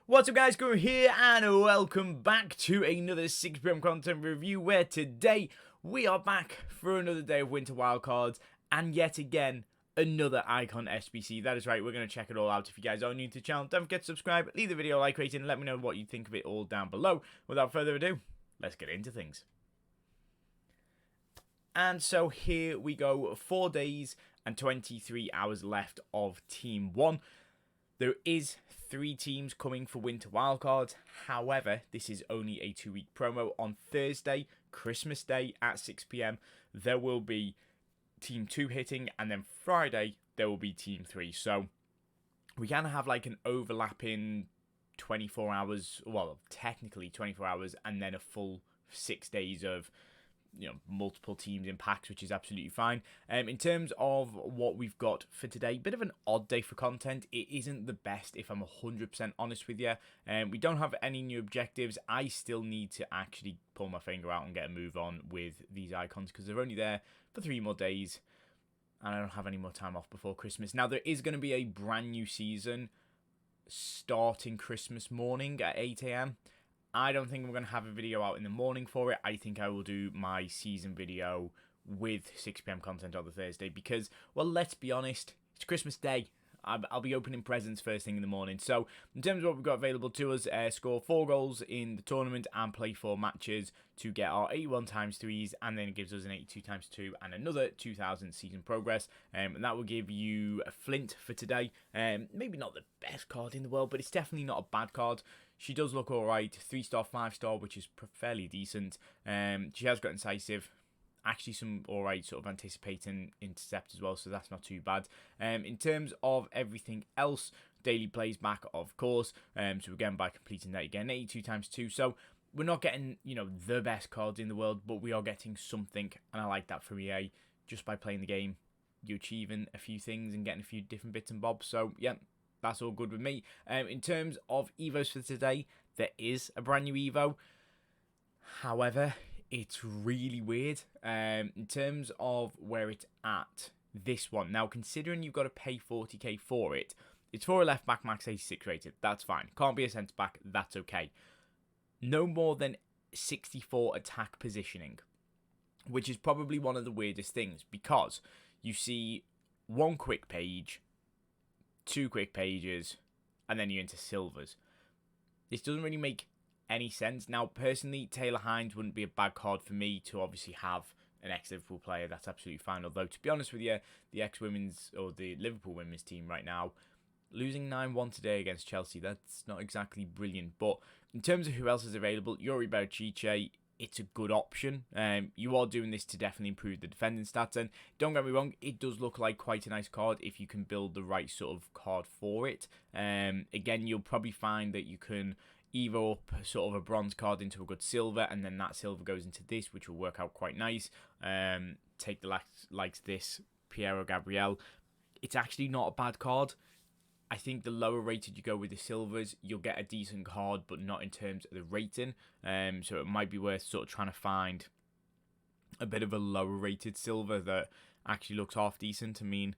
What's up guys, Guru here and welcome back to another 6pm content review where today we are back for another day of Winter Wildcards and yet again another Icon SBC. That is right, we're going to check it all out. If you guys are new to the channel, don't forget to subscribe, leave the video a like rating and let me know what you think of it all down below. Without further ado, let's get into things. And so here we go, 4 days and 23 hours left of Team 1. There is 3 teams coming for Winter Wildcards. However, this is only a 2-week promo. On Thursday, Christmas Day at 6 PM, there will be Team 2 hitting, and then Friday, there will be Team 3. So we kind of have like an overlapping 24 hours, well, technically 24 hours, and then a full 6 days of multiple teams in packs, which is absolutely fine. In terms of what we've got for today, bit of an odd day for content. It isn't the best, if I'm 100% honest with you. We don't have any new objectives. I still need to actually pull my finger out and get a move on with these icons because they're only there for 3 more days and I don't have any more time off before Christmas. Now, there is going to be a brand new season starting Christmas morning at 8 AM. I don't think we're going to have a video out in the morning for it. I think I will do my season video with 6 PM content on the Thursday because, well, let's be honest, it's Christmas Day. I'll be opening presents first thing in the morning. So, in terms of what we've got available to us, score 4 goals in the tournament and play 4 matches to get our 81 times 3s, and then it gives us an 82 times 2 and another 2,000 season progress. And that will give you a Flint for today. Maybe not the best card in the world, but it's definitely not a bad card. She does look alright, 3-star, 5-star, which is fairly decent. She has got incisive. Actually, some alright sort of anticipating intercept as well, so that's not too bad. In terms of everything else, daily plays back, of course. So again, by completing that again, 82 times 2. So we're not getting, the best cards in the world, but we are getting something, and I like that for EA. Just by playing the game, you're achieving a few things and getting a few different bits and bobs. So yeah, that's all good with me. In terms of Evos for today, there is a brand new Evo. However, it's really weird in terms of where it's at, this one. Now, considering you've got to pay 40k for it, it's for a left back, max 86 rated. That's fine. Can't be a centre back. That's okay. No more than 64 attack positioning, which is probably one of the weirdest things because you see 1 quick page, 2 quick pages, and then you're into silvers. This doesn't really make any sense. Now, personally, Taylor Hines wouldn't be a bad card for me to obviously have an ex-Liverpool player. That's absolutely fine. Although, to be honest with you, the ex-women's or the Liverpool women's team right now, losing 9-1 today against Chelsea, that's not exactly brilliant. But in terms of who else is available, Yuri Berichiche, it's a good option. You are doing this to definitely improve the defending stats. And don't get me wrong, it does look like quite a nice card if you can build the right sort of card for it. Again, you'll probably find that you can Evo up sort of a bronze card into a good silver, and then that silver goes into this, which will work out quite nice. Take the likes this, Piero Gabriel. It's actually not a bad card. I think the lower rated you go with the silvers, you'll get a decent card, but not in terms of the rating. So it might be worth sort of trying to find a bit of a lower rated silver that actually looks half decent. I mean,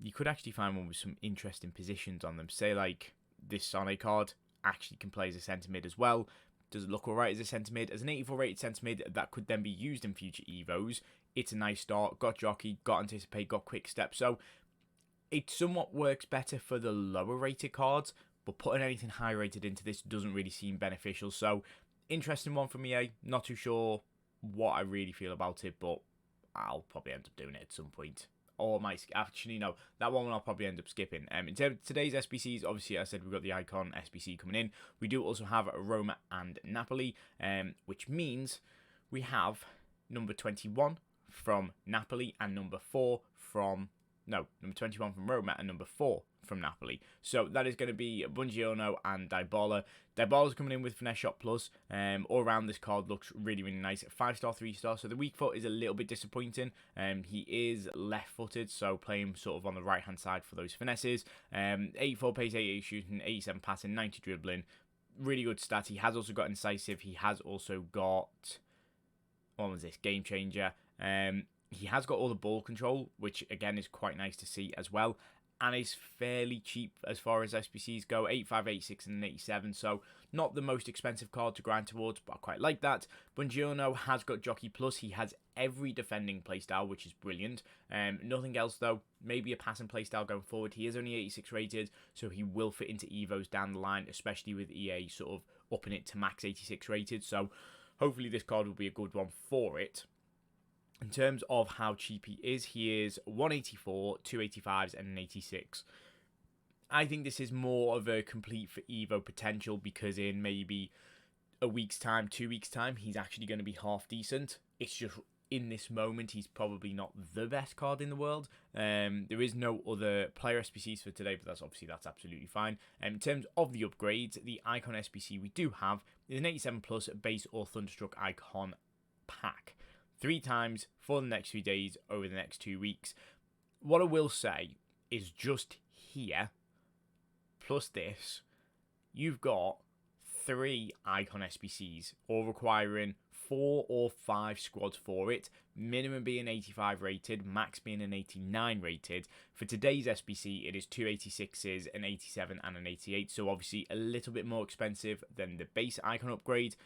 you could actually find one with some interesting positions on them. Say like this Sane card actually can play as a centre mid as well. Does it look alright as a centre mid? As an 84 rated centre mid that could then be used in future Evos, it's a nice start. Got jockey, got anticipate, got quick step. So it somewhat works better for the lower rated cards, but putting anything high rated into this doesn't really seem beneficial. So interesting one from EA. Not too sure what I really feel about it, but I'll probably end up doing it at some point. Or might actually no, that one I'll probably end up skipping. In terms of today's SBCs, obviously I said we've got the Icon SBC coming in. We do also have Roma and Napoli, which means we have number 21 from Napoli and number 21 from Roma and number 4 from Napoli. So that is going to be Buongiorno and Dybala. Dybala's coming in with Finesse Shot Plus. All around this card looks really, really nice. 5-star, 3-star. So the weak foot is a little bit disappointing. He is left-footed, so playing sort of on the right-hand side for those finesses. 84 pace, 88 shooting, 87 passing, 90 dribbling. Really good stats. He has also got incisive. He has also got, what was this, Game Changer. He has got all the ball control, which again is quite nice to see as well. and is fairly cheap as far as SBCs go, 85, 86 and an 87, so not the most expensive card to grind towards, but I quite like that. Buongiorno has got Jockey Plus, he has every defending playstyle, which is brilliant. Nothing else though, maybe a passing playstyle going forward. He is only 86 rated, so he will fit into Evos down the line, especially with EA sort of upping it to max 86 rated, so hopefully this card will be a good one for it. In terms of how cheap he is 184, 285s and an 86. I think this is more of a complete for Evo potential, because in maybe a week's time, 2 weeks' time, he's actually going to be half decent. It's just in this moment, he's probably not the best card in the world. There is no other player SBCs for today, but that's absolutely fine. In terms of the upgrades, the Icon SBC we do have is an 87 plus base or Thunderstruck Icon pack. 3 times for the next few days over the next 2 weeks. What I will say is just here, plus this, you've got 3 Icon SBCs, all requiring 4 or 5 squads for it, minimum being 85 rated, max being an 89 rated. For today's SBC, it is 2 86s, an 87 and an 88, so obviously a little bit more expensive than the base Icon upgrade,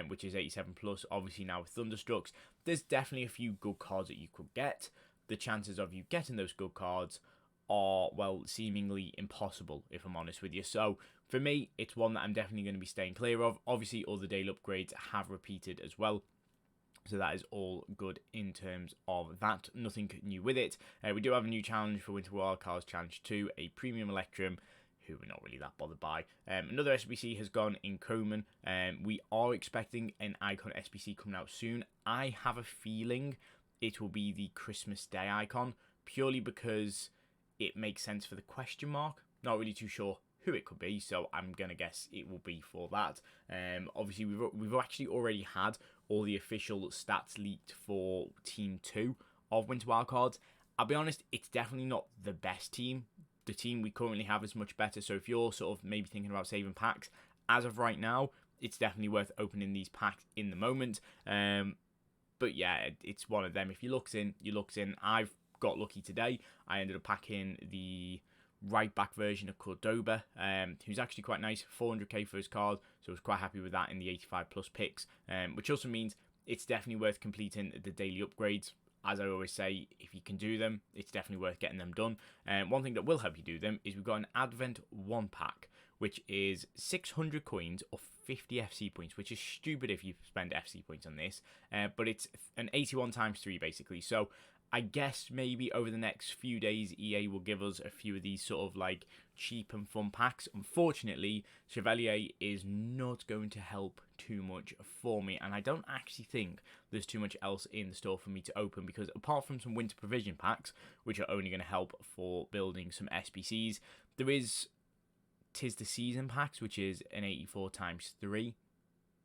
which is 87 plus, obviously now with Thunderstrucks. There's definitely a few good cards that you could get. The chances of you getting those good cards are, well, seemingly impossible, if I'm honest with you. So for me, it's one that I'm definitely going to be staying clear of. Obviously, all the daily upgrades have repeated as well, so that is all good in terms of that. Nothing new with it. We do have a new challenge for Winter Wildcards Challenge 2, a Premium Electrum, who we're not really that bothered by. Another SBC has gone in Coman. We are expecting an Icon SBC coming out soon. I have a feeling it will be the Christmas Day Icon, purely because it makes sense for the question mark. Not really too sure who it could be, so I'm going to guess it will be for that. Obviously, we've actually already had all the official stats leaked for Team 2 of Winter Wildcards. I'll be honest, it's definitely not the best team. The team we currently have is much better, so if you're sort of maybe thinking about saving packs, as of right now, it's definitely worth opening these packs in the moment. But yeah, it's one of them. If you looks in, you looks in. I've got lucky today. I ended up packing the right back version of Cordoba, who's actually quite nice, 400k for his card, so I was quite happy with that in the 85 plus picks, which also means it's definitely worth completing the daily upgrades. As I always say, if you can do them, it's definitely worth getting them done. One thing that will help you do them is we've got an Advent 1 pack, which is 600 coins or 50 FC points, which is stupid if you spend FC points on this, but it's an 81 times 3 basically. So I guess maybe over the next few days, EA will give us a few of these sort of like cheap and fun packs. Unfortunately, Chevalier is not going to help too much for me, and I don't actually think there's too much else in the store for me to open, because apart from some winter provision packs, which are only going to help for building some SBCs, there is Tis the Season packs, which is an 84 times 3.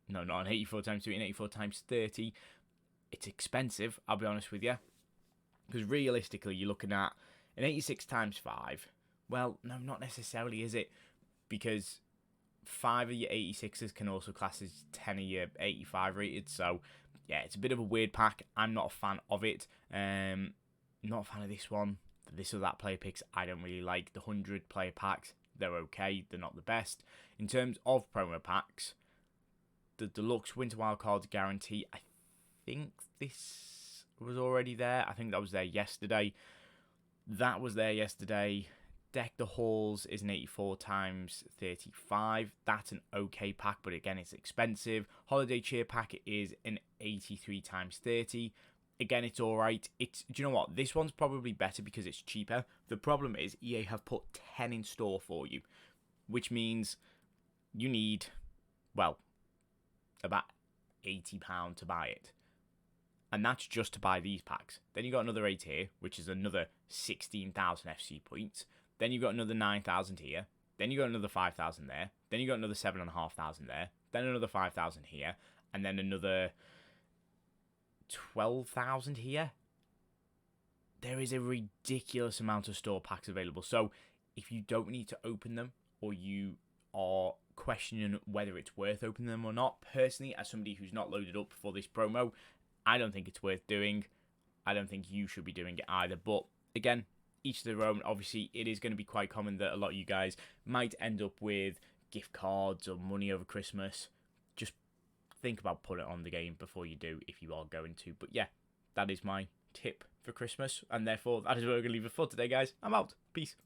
No, not an 84 times 3, an 84 times 30. It's expensive, I'll be honest with you, because realistically, you're looking at an 86 times 5. Well, no, not necessarily, is it? Because 5 of your 86s can also class as 10 of your 85 rated. So, yeah, it's a bit of a weird pack. I'm not a fan of it. Not a fan of this one. This or that player picks, I don't really like. The 100 player packs, they're okay. They're not the best. In terms of promo packs, the Deluxe Winter Wildcards Guarantee, I think this was already there. I think that was there yesterday. That was there yesterday. Deck the Halls is an 84 times 35. That's an okay pack, but again, it's expensive. Holiday Cheer pack is an 83 times 30. Again, it's alright. Do you know what? This one's probably better because it's cheaper. The problem is EA have put 10 in store for you, which means you need, well, about £80 to buy it. And that's just to buy these packs. Then you got another 8 here, which is another 16,000 FC points. Then you got another 9,000 here. Then you got another 5,000 there. Then you got another 7,500 there. Then another 5,000 here. And then another 12,000 here. There is a ridiculous amount of store packs available. So if you don't need to open them, or you are questioning whether it's worth opening them or not, personally, as somebody who's not loaded up for this promo, I don't think it's worth doing. I don't think you should be doing it either. But again, each to their own. Obviously, it is going to be quite common that a lot of you guys might end up with gift cards or money over Christmas. Just think about putting it on the game before you do, if you are going to. But yeah, that is my tip for Christmas, and therefore that is where we're going to leave it for today, guys. I'm out. Peace.